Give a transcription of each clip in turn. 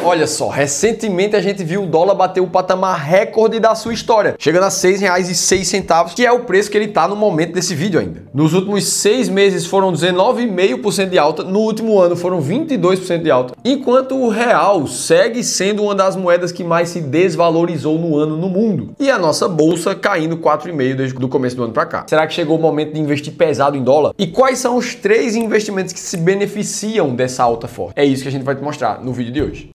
Olha só, recentemente a gente viu o dólar bater o patamar recorde da sua história, chegando a R$ 6,06, que é o preço que ele está no momento desse vídeo ainda. Nos últimos 6 meses foram 19,5% de alta, no último ano foram 22% de alta, enquanto o real segue sendo uma das moedas que mais se desvalorizou no ano no mundo. E a nossa bolsa caindo 4,5% desde o começo do ano para cá. Será que chegou o momento de investir pesado em dólar? E quais são os 3 investimentos que se beneficiam dessa alta forte? É isso que a gente vai te mostrar no vídeo de hoje.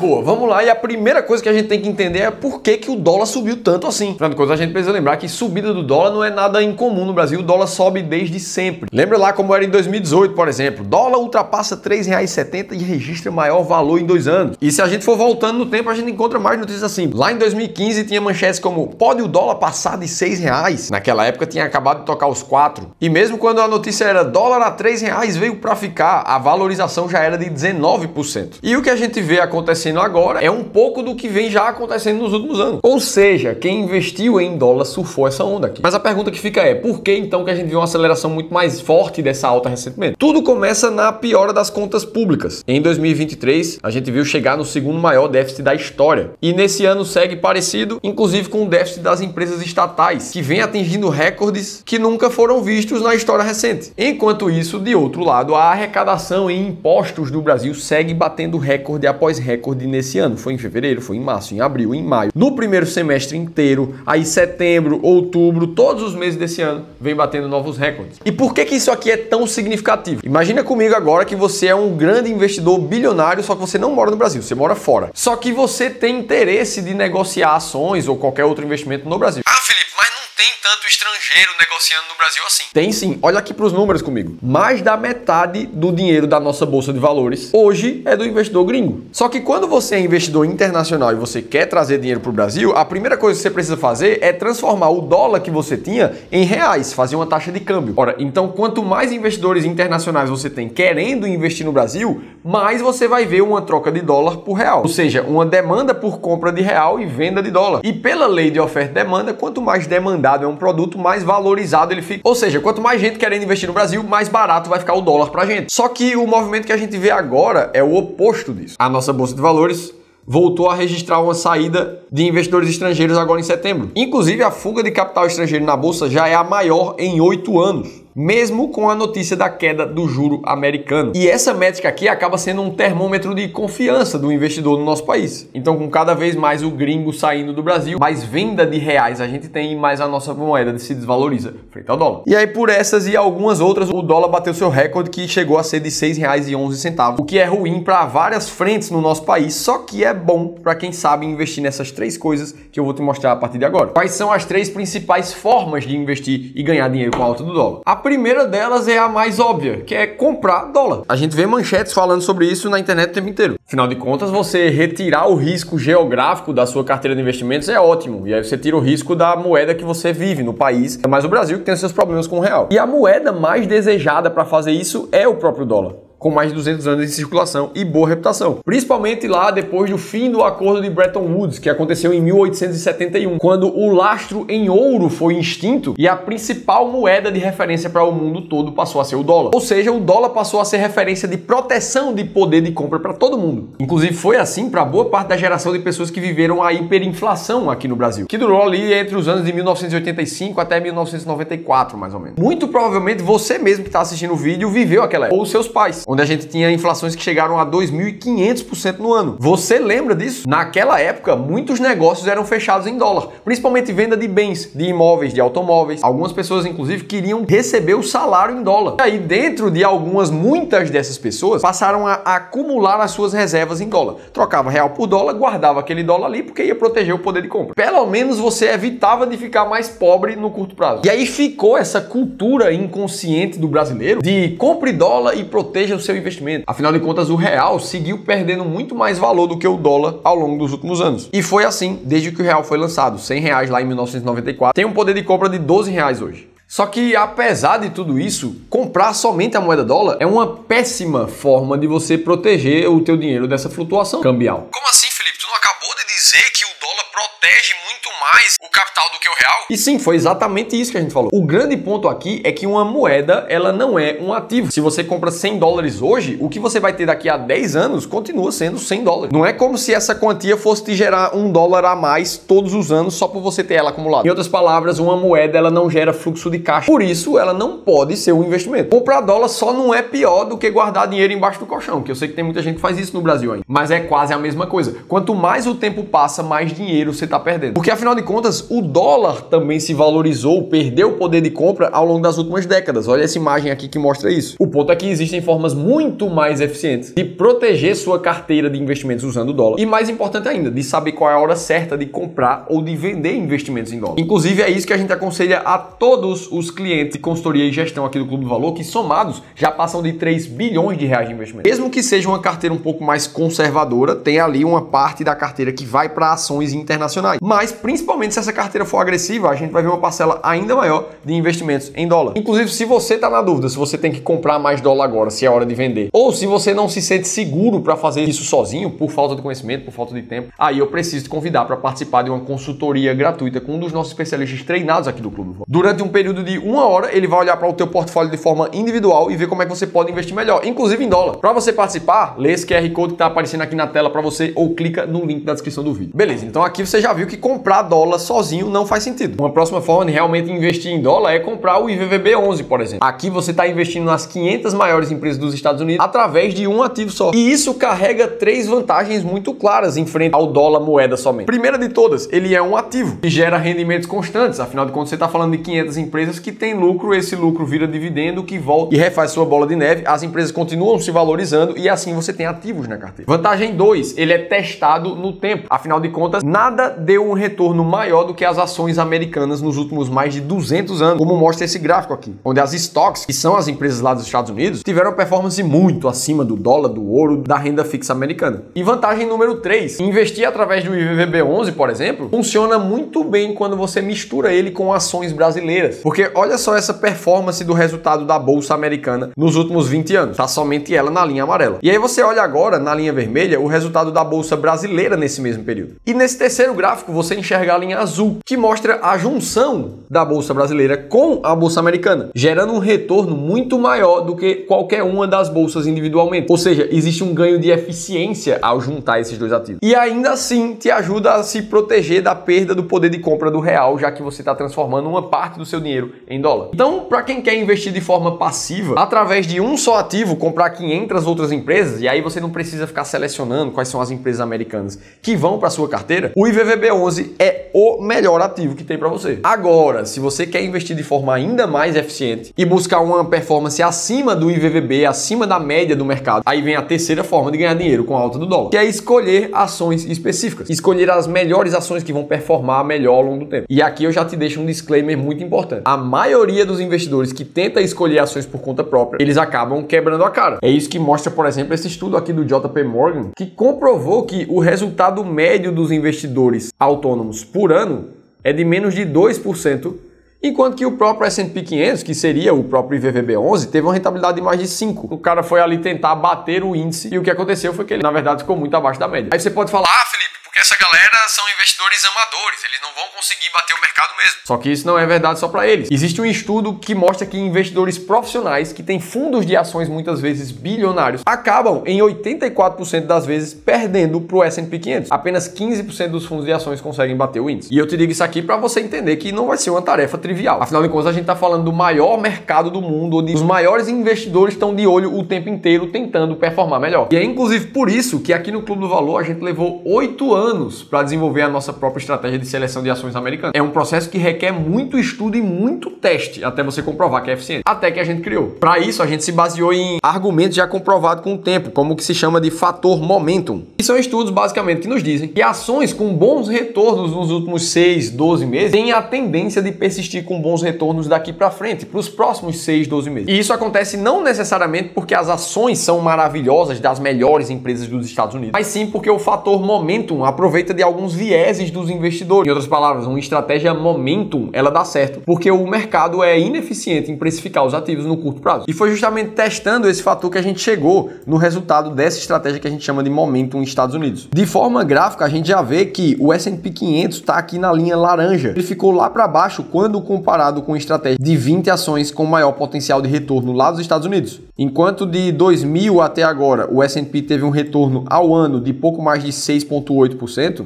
Boa, vamos lá, e a primeira coisa que a gente tem que entender é por que o dólar subiu tanto assim. Afinal de contas, a gente precisa lembrar que subida do dólar não é nada incomum no Brasil, o dólar sobe desde sempre. Lembra lá como era em 2018, por exemplo, dólar ultrapassa R$ 3,70 e registra maior valor em 2 anos. E se a gente for voltando no tempo, a gente encontra mais notícias assim. Lá em 2015 tinha manchetes como, pode o dólar passar de R$ 6? Naquela época tinha acabado de tocar os 4. E mesmo quando a notícia era dólar a R$ 3 veio para ficar, a valorização já era de 19%. E o que a gente vê acontecendo agora é um pouco do que vem já acontecendo nos últimos anos. Ou seja, quem investiu em dólar surfou essa onda aqui. Mas a pergunta que fica é, por que então que a gente viu uma aceleração muito mais forte dessa alta recentemente? Tudo começa na piora das contas públicas. Em 2023, a gente viu chegar no segundo maior déficit da história. E nesse ano segue parecido, inclusive com o déficit das empresas estatais, que vem atingindo recordes que nunca foram vistos na história recente. Enquanto isso, de outro lado, a arrecadação em impostos do Brasil segue batendo recorde após recorde nesse ano. Foi em fevereiro, foi em março, em abril, em maio. No primeiro semestre inteiro, aí setembro, outubro, todos os meses desse ano, vem batendo novos recordes. E por que isso aqui é tão significativo? Imagina comigo agora que você é um grande investidor bilionário, só que você não mora no Brasil, você mora fora. Só que você tem interesse de negociar ações ou qualquer outro investimento no Brasil. Felipe, mas não tem tanto estrangeiro negociando no Brasil assim. Tem sim, olha aqui para os números comigo. Mais da metade do dinheiro da nossa bolsa de valores hoje é do investidor gringo. Só que quando você é investidor internacional e você quer trazer dinheiro para o Brasil, a primeira coisa que você precisa fazer é transformar o dólar que você tinha em reais, fazer uma taxa de câmbio. Ora, então quanto mais investidores internacionais você tem querendo investir no Brasil, mais você vai ver uma troca de dólar por real. Ou seja, uma demanda por compra de real e venda de dólar. E pela lei de oferta e demanda, quanto mais demandado é um produto, mais valorizado ele fica. Ou seja, quanto mais gente querendo investir no Brasil, mais barato vai ficar o dólar pra gente. Só que o movimento que a gente vê agora é o oposto disso. A nossa bolsa de valores voltou a registrar uma saída de investidores estrangeiros agora em setembro. Inclusive, a fuga de capital estrangeiro na bolsa já é a maior em 8 anos. Mesmo com a notícia da queda do juro americano. E essa métrica aqui acaba sendo um termômetro de confiança do investidor no nosso país. Então, com cada vez mais o gringo saindo do Brasil, mais venda de reais a gente tem e mais a nossa moeda se desvaloriza frente ao dólar. E aí, por essas e algumas outras, o dólar bateu seu recorde que chegou a ser de R$ 6,11, o que é ruim para várias frentes no nosso país, só que é bom para quem sabe investir nessas 3 coisas que eu vou te mostrar a partir de agora. Quais são as 3 principais formas de investir e ganhar dinheiro com a alta do dólar? A primeira delas é a mais óbvia, que é comprar dólar. A gente vê manchetes falando sobre isso na internet o tempo inteiro. Afinal de contas, você retirar o risco geográfico da sua carteira de investimentos é ótimo. E aí você tira o risco da moeda que você vive no país. É mais o Brasil que tem seus problemas com o real. E a moeda mais desejada para fazer isso é o próprio dólar, com mais de 200 anos de circulação e boa reputação. Principalmente lá depois do fim do acordo de Bretton Woods, que aconteceu em 1871, quando o lastro em ouro foi extinto e a principal moeda de referência para o mundo todo passou a ser o dólar. Ou seja, o dólar passou a ser referência de proteção de poder de compra para todo mundo. Inclusive foi assim para boa parte da geração de pessoas que viveram a hiperinflação aqui no Brasil, que durou ali entre os anos de 1985 até 1994, mais ou menos. Muito provavelmente você mesmo que está assistindo o vídeo viveu aquela época, ou seus pais, onde a gente tinha inflações que chegaram a 2.500% no ano. Você lembra disso? Naquela época, muitos negócios eram fechados em dólar, principalmente venda de bens, de imóveis, de automóveis. Algumas pessoas, inclusive, queriam receber o salário em dólar. E aí, dentro de muitas dessas pessoas, passaram a acumular as suas reservas em dólar. Trocava real por dólar, guardava aquele dólar ali, porque ia proteger o poder de compra. Pelo menos você evitava de ficar mais pobre no curto prazo. E aí ficou essa cultura inconsciente do brasileiro de compre dólar e proteja o seu investimento. Afinal de contas, o real seguiu perdendo muito mais valor do que o dólar ao longo dos últimos anos. E foi assim desde que o real foi lançado. R$ 100 lá em 1994 tem um poder de compra de R$ 12 hoje. Só que, apesar de tudo isso, comprar somente a moeda dólar é uma péssima forma de você proteger o teu dinheiro dessa flutuação cambial. Como assim, Felipe? Tu não acabou de dizer que o o dólar protege muito mais o capital do que o real? E sim, foi exatamente isso que a gente falou. O grande ponto aqui é que uma moeda, ela não é um ativo. Se você compra 100 dólares hoje, o que você vai ter daqui a 10 anos continua sendo 100 dólares. Não é como se essa quantia fosse te gerar $1 a mais todos os anos só por você ter ela acumulada. Em outras palavras, uma moeda, ela não gera fluxo de caixa. Por isso, ela não pode ser um investimento. Comprar dólar só não é pior do que guardar dinheiro embaixo do colchão, que eu sei que tem muita gente que faz isso no Brasil ainda. Mas é quase a mesma coisa. Quanto mais o tempo passa, mais dinheiro você está perdendo. Porque afinal de contas, o dólar também se valorizou, perdeu o poder de compra ao longo das últimas décadas. Olha essa imagem aqui que mostra isso. O ponto é que existem formas muito mais eficientes de proteger sua carteira de investimentos usando o dólar. E mais importante ainda, de saber qual é a hora certa de comprar ou de vender investimentos em dólar. Inclusive, é isso que a gente aconselha a todos os clientes de consultoria e gestão aqui do Clube do Valor, que somados já passam de 3 bilhões de reais de investimento. Mesmo que seja uma carteira um pouco mais conservadora, tem ali uma parte da carteira que vai para ações internacionais. Mas, principalmente se essa carteira for agressiva, a gente vai ver uma parcela ainda maior de investimentos em dólar. Inclusive, se você está na dúvida se você tem que comprar mais dólar agora, se é hora de vender, ou se você não se sente seguro para fazer isso sozinho, por falta de conhecimento, por falta de tempo, aí eu preciso te convidar para participar de uma consultoria gratuita com um dos nossos especialistas treinados aqui do Clube. Durante um período de 1 hora, ele vai olhar para o teu portfólio de forma individual e ver como é que você pode investir melhor, inclusive em dólar. Para você participar, lê esse QR Code que está aparecendo aqui na tela para você ou clica no link da descrição do vídeo. Beleza, então aqui você já viu que comprar dólar sozinho não faz sentido. Uma próxima forma de realmente investir em dólar é comprar o IVVB11, por exemplo. Aqui você está investindo nas 500 maiores empresas dos Estados Unidos através de um ativo só. E isso carrega 3 vantagens muito claras em frente ao dólar moeda somente. Primeira de todas, ele é um ativo que gera rendimentos constantes. Afinal de contas, você está falando de 500 empresas que têm lucro, esse lucro vira dividendo que volta e refaz sua bola de neve. As empresas continuam se valorizando e assim você tem ativos na carteira. Vantagem 2, ele é testado no tempo. Afinal de contas, nada deu um retorno maior do que as ações americanas nos últimos mais de 200 anos, como mostra esse gráfico aqui, onde as stocks, que são as empresas lá dos Estados Unidos, tiveram performance muito acima do dólar, do ouro, da renda fixa americana. E vantagem número 3, investir através do IVVB11, por exemplo, funciona muito bem quando você mistura ele com ações brasileiras. Porque olha só essa performance do resultado da bolsa americana nos últimos 20 anos. Tá somente ela na linha amarela. E aí você olha agora na linha vermelha o resultado da bolsa brasileira nesse mesmo período. E nesse terceiro gráfico você enxerga a linha azul, que mostra a junção da bolsa brasileira com a bolsa americana, gerando um retorno muito maior do que qualquer uma das bolsas individualmente. Ou seja, existe um ganho de eficiência ao juntar esses dois ativos. E ainda assim te ajuda a se proteger da perda do poder de compra do real, já que você está transformando uma parte do seu dinheiro em dólar. Então, para quem quer investir de forma passiva, através de um só ativo, comprar 500 outras empresas, e aí você não precisa ficar selecionando quais são as empresas americanas que vão para sua carteira, o IVVB11 é o melhor ativo que tem para você. Agora, se você quer investir de forma ainda mais eficiente e buscar uma performance acima do IVVB, acima da média do mercado, aí vem a terceira forma de ganhar dinheiro com a alta do dólar, que é escolher ações específicas, escolher as melhores ações que vão performar melhor ao longo do tempo. E aqui eu já te deixo um disclaimer muito importante. A maioria dos investidores que tenta escolher ações por conta própria, eles acabam quebrando a cara. É isso que mostra, por exemplo, esse estudo aqui do JP Morgan, que comprovou que o resultado médio dos investidores autônomos por ano é de menos de 2%, enquanto que o próprio S&P 500, que seria o próprio IVVB11, teve uma rentabilidade de mais de 5%. O cara foi ali tentar bater o índice e o que aconteceu foi que ele, na verdade, ficou muito abaixo da média. Aí você pode falar, Felipe, porque essa galera são investidores amadores, eles não vão conseguir bater o mercado mesmo. Só que isso não é verdade só para eles. Existe um estudo que mostra que investidores profissionais que têm fundos de ações muitas vezes bilionários acabam em 84% das vezes perdendo para o S&P 500. Apenas 15% dos fundos de ações conseguem bater o índice. E eu te digo isso aqui para você entender que não vai ser uma tarefa trivial. Afinal de contas, a gente está falando do maior mercado do mundo, onde os maiores investidores estão de olho o tempo inteiro tentando performar melhor. E é inclusive por isso que aqui no Clube do Valor a gente levou 8 anos para desenvolver a nossa própria estratégia de seleção de ações americanas. É um processo que requer muito estudo e muito teste até você comprovar que é eficiente. Até que a gente criou. Para isso, a gente se baseou em argumentos já comprovados com o tempo, como o que se chama de fator momentum. E são estudos basicamente que nos dizem que ações com bons retornos nos últimos 6, 12 meses têm a tendência de persistir com bons retornos daqui para frente, para os próximos 6, 12 meses. E isso acontece não necessariamente porque as ações são maravilhosas das melhores empresas dos Estados Unidos, mas sim porque o fator momentum aproveita de alguns viés vieses dos investidores. Em outras palavras, uma estratégia momentum, ela dá certo, porque o mercado é ineficiente em precificar os ativos no curto prazo. E foi justamente testando esse fator que a gente chegou no resultado dessa estratégia que a gente chama de momentum nos Estados Unidos. De forma gráfica, a gente já vê que o S&P 500 está aqui na linha laranja. Ele ficou lá para baixo quando comparado com a estratégia de 20 ações com maior potencial de retorno lá dos Estados Unidos. Enquanto de 2000 até agora o S&P teve um retorno ao ano de pouco mais de 6,8%,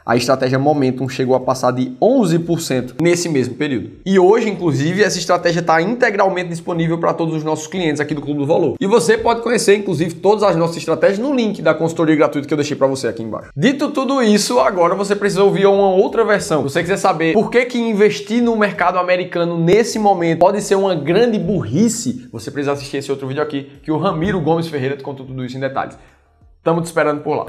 a estratégia Momentum chegou a passar de 11% nesse mesmo período. E hoje, inclusive, essa estratégia está integralmente disponível para todos os nossos clientes aqui do Clube do Valor. E você pode conhecer, inclusive, todas as nossas estratégias no link da consultoria gratuita que eu deixei para você aqui embaixo. Dito tudo isso, agora você precisa ouvir uma outra versão. Se você quiser saber por que investir no mercado americano nesse momento pode ser uma grande burrice, você precisa assistir esse outro vídeo aqui, que o Ramiro Gomes Ferreira te contou tudo isso em detalhes. Estamos te esperando por lá.